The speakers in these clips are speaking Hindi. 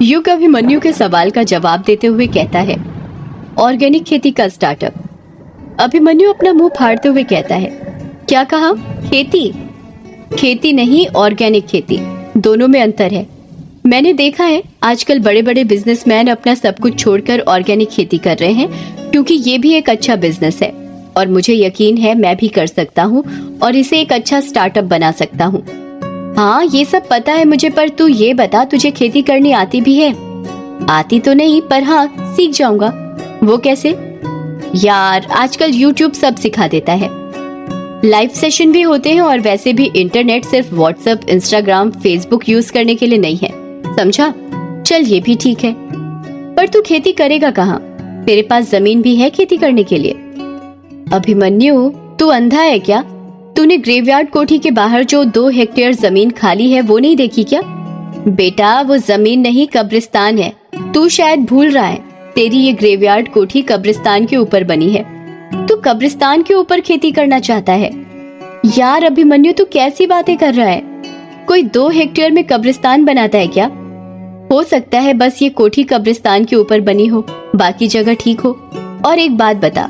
युग अभिमन्यु के सवाल का जवाब देते हुए कहता है, ऑर्गेनिक खेती का स्टार्टअप। अभिमन्यु अपना मुंह फाड़ते हुए कहता है, क्या कहा? खेती? खेती नहीं, ऑर्गेनिक खेती। दोनों में अंतर है। मैंने देखा है आजकल बड़े बड़े बिजनेसमैन अपना सब कुछ छोड़कर ऑर्गेनिक खेती कर रहे हैं, क्योंकि ये भी एक अच्छा बिजनेस है और मुझे यकीन है मैं भी कर सकता हूँ और इसे एक अच्छा स्टार्टअप बना सकता हूँ। हाँ, ये सब पता है मुझे, पर तू ये बता, तुझे खेती करनी आती भी है? आती तो नहीं, पर हाँ सीख जाऊंगा। वो कैसे? यार, आजकल YouTube सब सिखा देता है। लाइव सेशन भी होते हैं और वैसे भी इंटरनेट सिर्फ व्हाट्सएप, इंस्टाग्राम, फेसबुक यूज करने के लिए नहीं है, समझा? चल ये भी ठीक है, पर तू खेती करेगा कहाँ? तेरे पास जमीन भी है खेती करने के लिए? अभिमन्यु, तू अंधा है क्या? तूने ग्रेवयार्ड कोठी के बाहर जो 2 हेक्टेयर जमीन खाली है वो नहीं देखी क्या? बेटा, वो जमीन नहीं, कब्रिस्तान है। तू शायद भूल रहा है, तेरी ये ग्रेवयार्ड कोठी कब्रिस्तान के ऊपर बनी है। तू कब्रिस्तान के ऊपर खेती करना चाहता है? यार अभिमन्यु, तू कैसी बातें कर रहा है? कोई 2 हेक्टेयर में कब्रिस्तान बनाता है क्या? हो सकता है बस ये कोठी कब्रिस्तान के ऊपर बनी हो, बाकी जगह ठीक हो। और एक बात बता,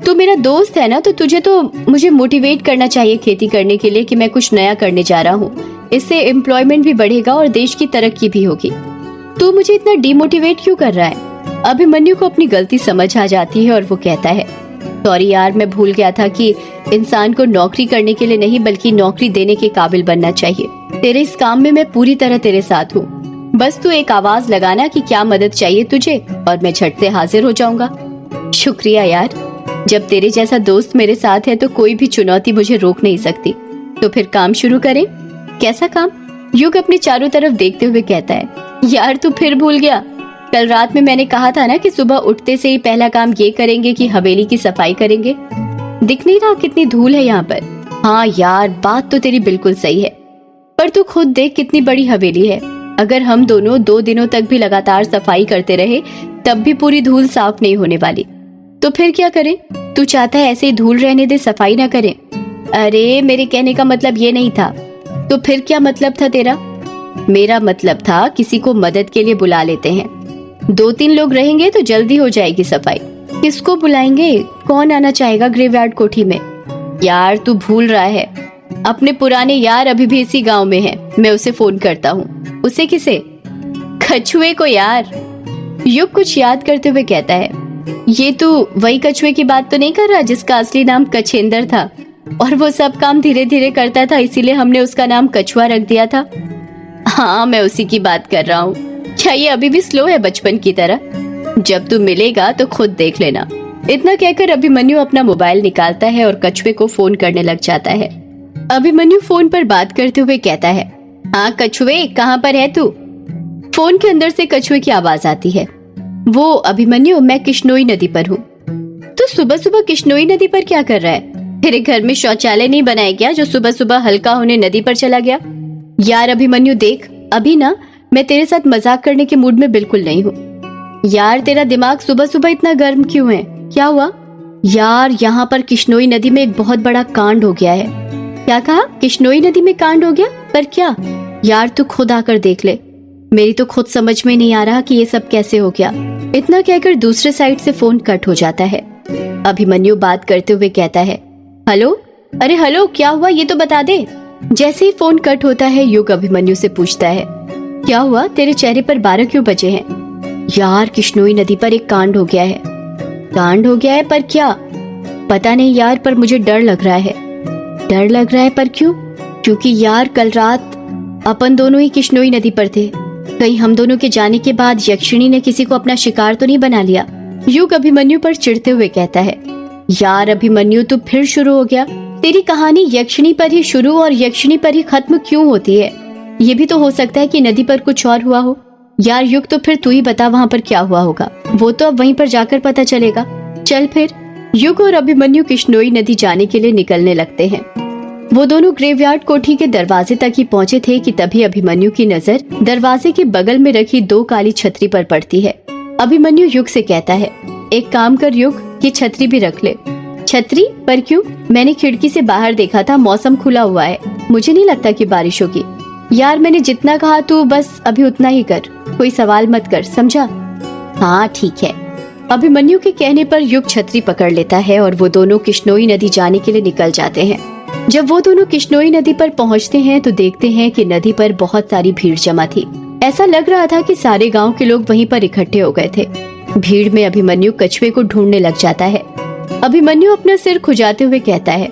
तू मेरा दोस्त है ना, तो तुझे तो मुझे मोटिवेट करना चाहिए खेती करने के लिए कि मैं कुछ नया करने जा रहा हूँ। इससे एम्प्लॉयमेंट भी बढ़ेगा और देश की तरक्की भी होगी। तू मुझे इतना डिमोटिवेट क्यों कर रहा है? अभिमन्यु को अपनी गलती समझ आ जाती है और वो कहता है, सॉरी यार, मैं भूल गया था कि इंसान को नौकरी करने के लिए नहीं बल्कि नौकरी देने के काबिल बनना चाहिए। तेरे इस काम में मैं पूरी तरह तेरे साथ हूँ। बस तू एक आवाज लगाना कि क्या मदद चाहिए तुझे और मैं झट से हाजिर हो जाऊंगा। शुक्रिया यार, जब तेरे जैसा दोस्त मेरे साथ है तो कोई भी चुनौती मुझे रोक नहीं सकती। तो फिर काम शुरू करें। कैसा काम? युग अपने चारों तरफ देखते हुए कहता है, यार तू फिर भूल गया? कल रात में मैंने कहा था ना कि सुबह उठते से ही पहला काम ये करेंगे कि हवेली की सफाई करेंगे। दिख नहीं रहा कितनी धूल है यहाँ पर? हाँ यार, बात तो तेरी बिल्कुल सही है, पर तू खुद देख कितनी बड़ी हवेली है। अगर हम दोनों 2 दिनों तक भी लगातार सफाई करते रहे तब भी पूरी धूल साफ नहीं होने वाली। तो फिर क्या करें? तू चाहता है ऐसे ही धूल रहने दे, सफाई ना करें? अरे, मेरे कहने का मतलब ये नहीं था। तो फिर क्या मतलब था तेरा? मेरा मतलब था किसी को मदद के लिए बुला लेते हैं। 2-3 लोग रहेंगे तो जल्दी हो जाएगी सफाई। किसको बुलाएंगे? कौन आना चाहेगा ग्रेवयार्ड कोठी में? यार तू भूल रहा है, अपने पुराने यार अभी भी इसी गांव में है। मैं उसे फोन करता हूँ। उसे किसे? कछुए को यार। युग कुछ याद करते हुए कहता है, ये तू वही कछुए की बात तो नहीं कर रहा जिसका असली नाम कछेंदर था और वो सब काम धीरे धीरे करता था, इसीलिए हमने उसका नाम कछुआ रख दिया था? हाँ, मैं उसी की बात कर रहा हूँ। क्या ये अभी भी स्लो है बचपन की तरह? जब तू मिलेगा तो खुद देख लेना। इतना कहकर अभिमन्यु अपना मोबाइल निकालता है और कछुए को फोन करने लग जाता है। अभिमन्यु फोन पर बात करते हुए कहता है, हाँ कछुए, कहाँ पर है तू? फोन के अंदर से कछुए की आवाज आती है, वो अभिमन्यु, मैं किश्नोई नदी पर हूँ। तू सुबह सुबह किश्नोई नदी पर क्या कर रहा है? तेरे घर में शौचालय नहीं बनाया क्या जो सुबह सुबह हल्का होने नदी पर चला गया? यार अभिमन्यु देख, अभी ना मैं तेरे साथ मजाक करने के मूड में बिल्कुल नहीं हूँ। यार तेरा दिमाग सुबह सुबह इतना गर्म क्यों है? क्या हुआ? यार यहाँ पर किश्नोई नदी में एक बहुत बड़ा कांड हो गया है। क्या कहा? किश्नोई नदी में कांड हो गया? पर क्या? यार तू खुद आकर देख ले, मेरी तो खुद समझ में नहीं आ रहा कि ये सब कैसे हो गया। इतना कहकर दूसरे साइड से फोन कट हो जाता है। अभिमन्यु बात करते हुए कहता है, हेलो? अरे हेलो, क्या हुआ ये तो बता दे। जैसे ही फोन कट होता है युग अभिमन्यु से पूछता है, क्या हुआ, तेरे चेहरे पर 12 क्यों बजे हैं? यार किश्नोई नदी पर एक कांड हो गया है। कांड हो गया है? पर क्या? पता नहीं यार, पर मुझे डर लग रहा है। डर लग रहा है? पर क्यों? क्योंकि यार कल रात अपन दोनों ही किश्नोई नदी पर थे। कहीं हम दोनों के जाने के बाद यक्षिणी ने किसी को अपना शिकार तो नहीं बना लिया? युग अभिमन्यु पर चिढ़ते हुए कहता है, यार अभिमन्यु तू फिर शुरू हो गया। तेरी कहानी यक्षिणी पर ही शुरू और यक्षिणी पर ही खत्म क्यों होती है? ये भी तो हो सकता है कि नदी पर कुछ और हुआ हो। यार युग, तो फिर तू ही बता वहाँ पर क्या हुआ होगा। वो तो अब वहीं पर जाकर पता चलेगा। चल फिर। युग और अभिमन्यु किश्नोई नदी जाने के लिए निकलने लगते हैं। वो दोनों ग्रेवयार्ड कोठी के दरवाजे तक ही पहुँचे थे कि तभी अभिमन्यु की नजर दरवाजे के बगल में रखी 2 काली छतरी पर पड़ती है। अभिमन्यु युग से कहता है, एक काम कर युग, ये छतरी भी रख ले। छतरी? पर क्यों? मैंने खिड़की से बाहर देखा था, मौसम खुला हुआ है, मुझे नहीं लगता कि बारिश होगी। यार मैंने जितना कहा तू बस अभी उतना ही कर, कोई सवाल मत कर, समझा? हाँ ठीक है। अभिमन्यु के कहने पर युग छतरी पकड़ लेता है और वो दोनों किश्नोई नदी जाने के लिए निकल जाते हैं। जब वो दोनों किश्नोई नदी पर पहुंचते हैं तो देखते हैं कि नदी पर बहुत सारी भीड़ जमा थी। ऐसा लग रहा था कि सारे गांव के लोग वहीं पर इकट्ठे हो गए थे। भीड़ में अभिमन्यु कछुए को ढूंढने लग जाता है। अभिमन्यु अपना सिर खुजाते हुए कहता है,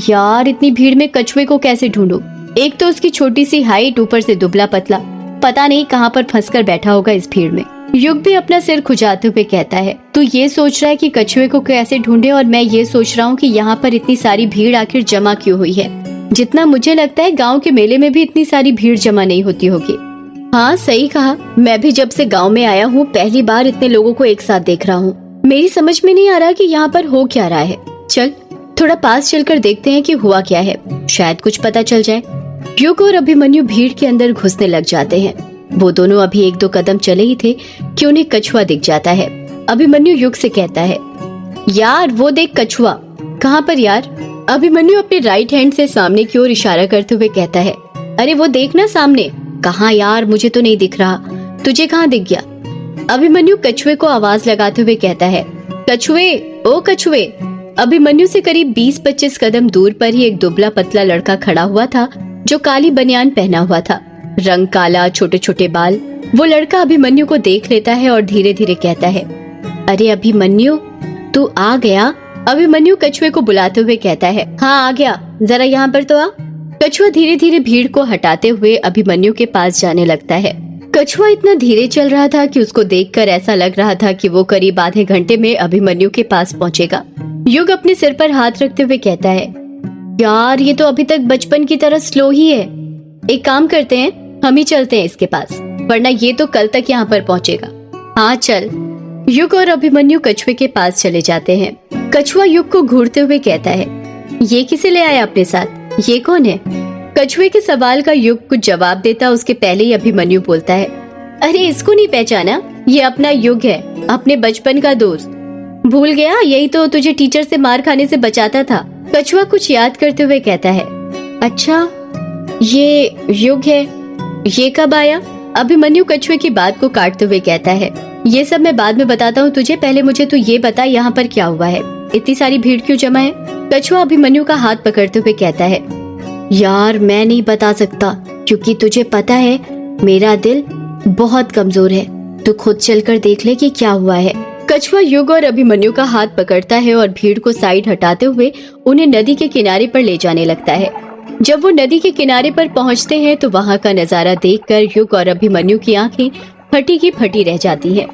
यार इतनी भीड़ में कछुए को कैसे ढूंढूं? एक तो उसकी छोटी सी हाइट, ऊपर से दुबला पतला, पता नहीं कहाँ पर फंसकर बैठा होगा इस भीड़ में। युग भी अपना सिर खुजाते हुए कहता है, तू ये सोच रहा है कि कछुए को कैसे ढूंढे और मैं ये सोच रहा हूँ कि यहाँ पर इतनी सारी भीड़ आखिर जमा क्यों हुई है। जितना मुझे लगता है गाँव के मेले में भी इतनी सारी भीड़ जमा नहीं होती होगी। हाँ सही कहा, मैं भी जब से गाँव में आया हूँ पहली बार इतने लोगों को एक साथ देख रहा हूँ। मेरी समझ में नहीं आ रहा कि यहाँ पर हो क्या रहा है। चल थोड़ा पास चलकर देखते हैं कि हुआ क्या है, शायद कुछ पता चल जाए। युग और अभिमन्यु भीड़ के अंदर घुसने लग जाते हैं। वो दोनों अभी 1-2 कदम चले ही थे कि उन्हें कछुआ दिख जाता है। अभिमन्यु युग से कहता है, यार वो देख कछुआ। कहाँ पर यार? अभिमन्यु अपने राइट हैंड से सामने की ओर इशारा करते हुए कहता है, अरे वो देखना सामने। कहाँ यार, मुझे तो नहीं दिख रहा, तुझे कहाँ दिख गया? अभिमन्यु कछुए को आवाज लगाते हुए कहता है, कछुए, ओ कछुए। अभिमन्यु से करीब 20-25 कदम दूर पर ही एक दुबला पतला लड़का खड़ा हुआ था जो काली बनियान पहना हुआ था, रंग काला, छोटे छोटे बाल। वो लड़का अभिमन्यु को देख लेता है और धीरे धीरे कहता है, अरे अभिमन्यु तू आ गया? अभिमन्यु कछुए को बुलाते हुए कहता है, हाँ आ गया, जरा यहाँ पर तो आ। कछुआ धीरे धीरे भीड़ को हटाते हुए अभिमन्यु के पास जाने लगता है। कछुआ इतना धीरे चल रहा था कि उसको देखकर ऐसा लग रहा था कि वो करीब आधे घंटे में अभिमन्यु के पास पहुँचेगा। युग अपने सिर पर हाथ रखते हुए कहता है, यार ये तो अभी तक बचपन की तरह स्लो ही है। एक काम करते हैं, हम ही चलते हैं इसके पास, वरना ये तो कल तक यहाँ पर पहुँचेगा। हाँ चल। युग और अभिमन्यु कछुए के पास चले जाते हैं। कछुआ युग को घूरते हुए कहता है, ये किसे ले आया अपने साथ? ये कौन है? कछुए के सवाल का युग कुछ जवाब देता उसके पहले ही अभिमन्यु बोलता है, अरे इसको नहीं पहचाना? ये अपना युग है, अपने बचपन का दोस्त। भूल गया? यही तो तुझे टीचर से मार खाने से बचाता था। कछुआ कुछ याद करते हुए कहता है, अच्छा ये युग है, ये कब आया? अभिमन्यु कछुए की बात को काटते हुए कहता है, ये सब मैं बाद में बताता हूँ तुझे, पहले मुझे तू ये बता यहाँ पर क्या हुआ है, इतनी सारी भीड़ क्यों जमा है? कछुआ अभिमन्यु का हाथ पकड़ते हुए कहता है, यार मैं नहीं बता सकता, क्योंकि तुझे पता है मेरा दिल बहुत कमजोर है, तू खुद चलकर देख ले कि क्या हुआ है। कछुआ युग और अभिमन्यु का हाथ पकड़ता है और भीड़ को साइड हटाते हुए उन्हें नदी के किनारे पर ले जाने लगता है। जब वो नदी के किनारे पर पहुंचते हैं तो वहां का नजारा देखकर युग और अभिमन्यु की आंखें फटी की फटी रह जाती हैं।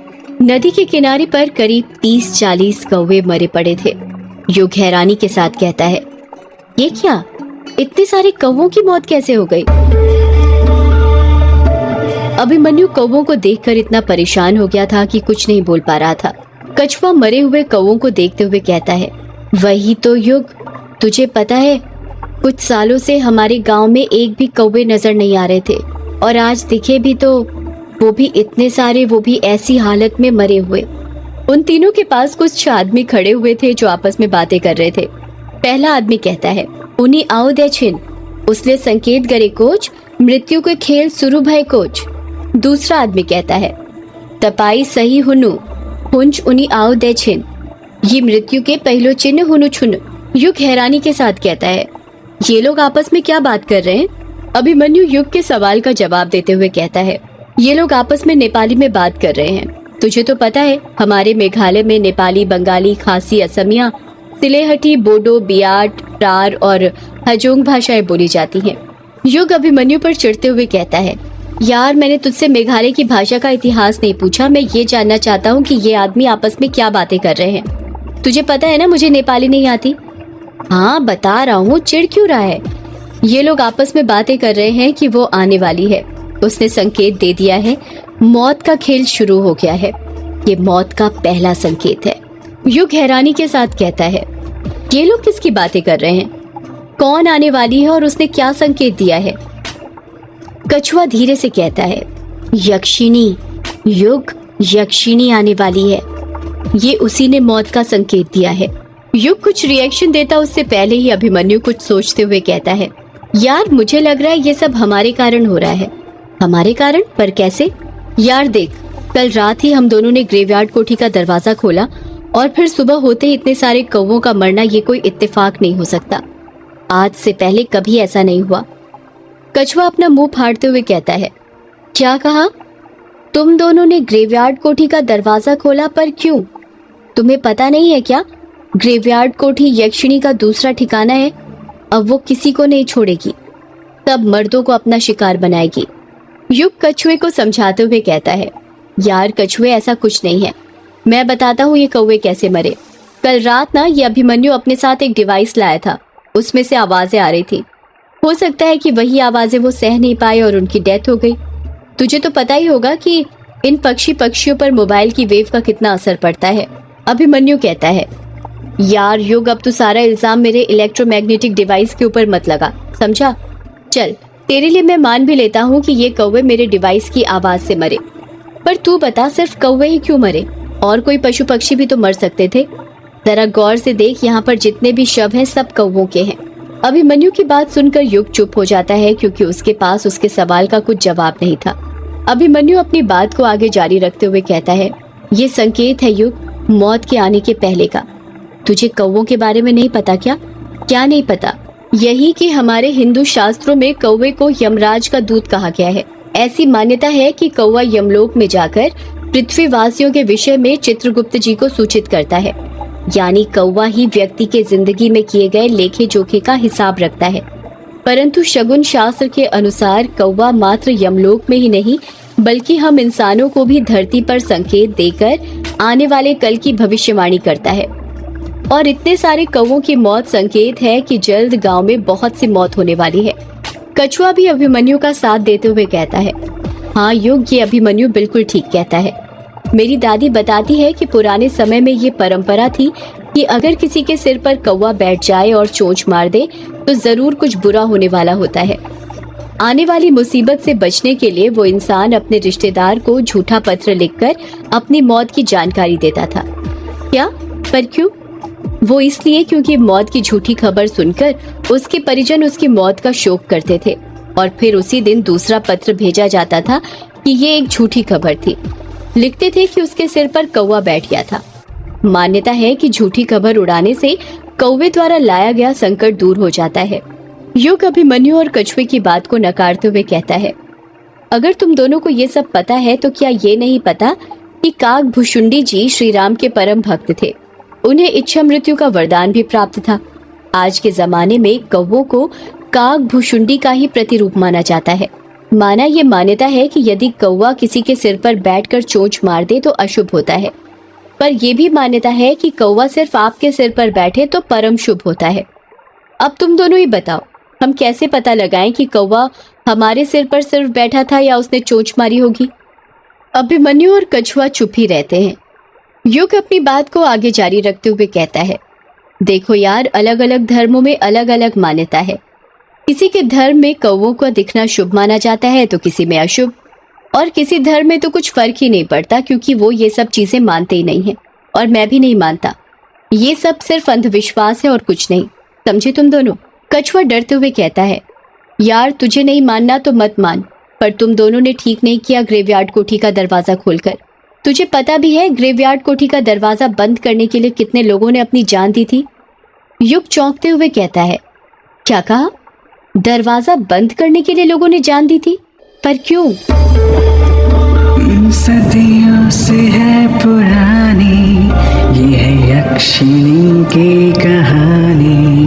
नदी के किनारे पर करीब 30-40 कौवे मरे पड़े थे। युग हैरानी के साथ कहता है, ये क्या, इतने सारे कौवों की मौत कैसे हो गई? अभिमन्यु कौवों को देखकर इतना परेशान हो गया था कि कुछ नहीं बोल पा रहा था। कछुआ मरे हुए कौवों को देखते हुए कहता है, वही तो युग, तुझे पता है कुछ सालों से हमारे गांव में एक भी कौवे नजर नहीं आ रहे थे, और आज दिखे भी तो वो भी इतने सारे, वो भी ऐसी हालत में मरे हुए। उन तीनों के पास कुछ आदमी खड़े हुए थे जो आपस में बातें कर रहे थे। पहला आदमी कहता है, उन्हीं आओ दे छिन, उसने संकेत करे कोच, मृत्यु के खेल शुरू भय कोच। दूसरा आदमी कहता है, तपाई सही हुनु, हुंज उन्हीं आओ दे छिन, ये मृत्यु के पहलो चिन्ह हुनु छुन। युग हैरानी के साथ कहता है, ये लोग आपस में क्या बात कर रहे हैं? अभिमन्यु युग के सवाल का जवाब देते हुए कहता है, ये लोग आपस में नेपाली में बात कर रहे हैं। तुझे तो पता है हमारे मेघालय में नेपाली, बंगाली, खासी, असमिया, सिलेहटी, बोडो, बियाट, टार और हजोंग भाषाएं बोली जाती हैं। युग अभिमन्यु पर चिढ़ते हुए कहता है, यार मैंने तुझसे मेघालय की भाषा का इतिहास नहीं पूछा, मैं ये जानना चाहता हूँ कि ये आदमी आपस में क्या बातें कर रहे हैं। तुझे पता है ना मुझे नेपाली नहीं आती। हाँ बता रहा हूँ, चिढ़ क्यों रहा है? ये लोग आपस में बातें कर रहे हैं कि वो आने वाली है, उसने संकेत दे दिया है, मौत का खेल शुरू हो गया है, ये मौत का पहला संकेत है। युग हैरानी के साथ कहता है, ये लोग किसकी बातें कर रहे हैं? कौन आने वाली है और उसने क्या संकेत दिया है? कछुआ धीरे से कहता है, यक्षिणी। युग, यक्षिणी आने वाली है, ये उसी ने मौत का संकेत दिया है। युग कुछ रिएक्शन देता उससे पहले ही अभिमन्यु कुछ सोचते हुए कहता है, यार मुझे लग रहा है ये सब हमारे कारण हो रहा है। हमारे कारण? पर कैसे? यार देख, कल रात ही हम दोनों ने ग्रेवयार्ड कोठी का दरवाजा खोला और फिर सुबह होते ही इतने सारे कौवों का मरना ये कोई इत्तेफाक नहीं हो सकता। आज से पहले कभी ऐसा नहीं हुआ। कछुआ अपना मुंह फाड़ते हुए कहता है। क्या कहा? तुम दोनों ने ग्रेवयार्ड कोठी का दरवाजा खोला, पर क्यों? तुम्हें पता नहीं है क्या? ग्रेवयार्ड कोठी यक्षिणी का दूसरा ठिकाना है। अब वो किसी को नहीं छोड़ेगी, तब मर्दों को अपना शिकार बनाएगी। युग कछुए को समझाते हुए कहता है। यार कछुए, ऐसा कुछ नहीं है। मैं बताता हूँ ये कौवे कैसे मरे। कल रात ना ये अभिमन्यु अपने साथ एक डिवाइस लाया था, उसमें से आवाजें आ रही थी। हो सकता है कि वही आवाजें वो सह नहीं पाए और उनकी डेथ हो गई। तुझे तो पता ही होगा कि इन पक्षियों पर मोबाइल की वेव का कितना असर पड़ता है। अभिमन्यु कहता है। यार युग, अब तो सारा इल्जाम मेरे इलेक्ट्रोमैग्नेटिक डिवाइस के ऊपर मत लगा, समझा? चल, तेरे लिए मैं मान भी लेता हूँ कि ये कौवे मेरे डिवाइस की आवाज से मरे, पर तू बता, सिर्फ कौवे ही क्यों मरे? और कोई पशु पक्षी भी तो मर सकते थे। जरा गौर से देख, यहाँ पर जितने भी शव हैं सब कौवों के हैं। अभिमन्यु की बात सुनकर युग चुप हो जाता है, क्योंकि उसके पास उसके सवाल का कुछ जवाब नहीं था। अभिमन्यु अपनी बात को आगे जारी रखते हुए कहता है। ये संकेत है युग, मौत के आने के पहले का। तुझे कौवों के बारे में नहीं पता क्या? क्या नहीं पता? यही कि हमारे हिंदू शास्त्रों में कौवे को यमराज का दूत कहा गया है। ऐसी मान्यता है कि कौवा यमलोक में जाकर पृथ्वीवासियों के विषय में चित्रगुप्त जी को सूचित करता है। यानी कौवा ही व्यक्ति के जिंदगी में किए गए लेखे जोखे का हिसाब रखता है। परंतु शगुन शास्त्र के अनुसार कौवा मात्र यमलोक में ही नहीं, बल्कि हम इंसानों को भी धरती पर संकेत देकर आने वाले कल की भविष्यवाणी करता है। और इतने सारे कौवों की मौत संकेत है कि जल्द गांव में बहुत सी मौत होने वाली है। कछुआ भी अभिमन्यु का साथ देते हुए कहता है। हाँ युग, ये अभिमन्यु बिल्कुल ठीक कहता है। मेरी दादी बताती है कि पुराने समय में ये परंपरा थी कि अगर किसी के सिर पर कौवा बैठ जाए और चोंच मार दे तो जरूर कुछ बुरा होने वाला होता है। आने वाली मुसीबत से बचने के लिए वो इंसान अपने रिश्तेदार को झूठा पत्र लिखकर अपनी मौत की जानकारी देता था। क्या? पर क्यों? वो इसलिए क्योंकि मौत की झूठी खबर सुनकर उसके परिजन उसकी मौत का शोक करते थे और फिर उसी दिन दूसरा पत्र भेजा जाता था कि ये एक झूठी खबर थी। लिखते थे कि उसके सिर पर कौवा बैठ गया था। मान्यता है कि झूठी खबर उड़ाने से कौवे द्वारा लाया गया संकट दूर हो जाता है। युग अभिमन्यु और कछुए की बात को नकारते हुए कहता है। अगर तुम दोनों को ये सब पता है तो क्या ये नहीं पता कि काकभुशुंडी जी श्री राम के परम भक्त थे। उन्हें इच्छा मृत्यु का वरदान भी प्राप्त था। आज के जमाने में कौवों को काकभुशुंडी का ही प्रतिरूप माना जाता है। माना ये मान्यता है कि यदि कौवा किसी के सिर पर बैठकर चोंच मार दे तो अशुभ होता है, पर यह भी मान्यता है कि कौवा सिर्फ आपके सिर पर बैठे तो परम शुभ होता है। अब तुम दोनों ही बताओ, हम कैसे पता लगाएं कि कौवा हमारे सिर पर सिर्फ बैठा था या उसने चोंच मारी होगी? अभिमन्यु और कछुआ चुप ही रहते हैं। युग अपनी बात को आगे जारी रखते हुए कहता है। देखो यार, अलग अलग धर्मों में अलग अलग मान्यता है। किसी के धर्म में कौवों का दिखना शुभ माना जाता है तो किसी में अशुभ, और किसी धर्म में तो कुछ फर्क ही नहीं पड़ता, क्योंकि वो ये सब चीजें मानते ही नहीं है। और मैं भी नहीं मानता। ये सब सिर्फ अंधविश्वास है और कुछ नहीं, समझे तुम दोनों? कछुआ डरते हुए कहता है। यार तुझे नहीं मानना तो मत मान, पर तुम दोनों ने ठीक नहीं किया ग्रेवयार्ड कोठी का दरवाजा खोलकर। तुझे पता भी है ग्रेवयार्ड कोठी का दरवाजा बंद करने के लिए कितने लोगों ने अपनी जान दी थी? युग चौंकते हुए कहता है। क्या कहा? दरवाजा बंद करने के लिए लोगों ने जान दी थी? पर क्यों? सदियों से है पुरानी ये है यक्षिणी की कहानी।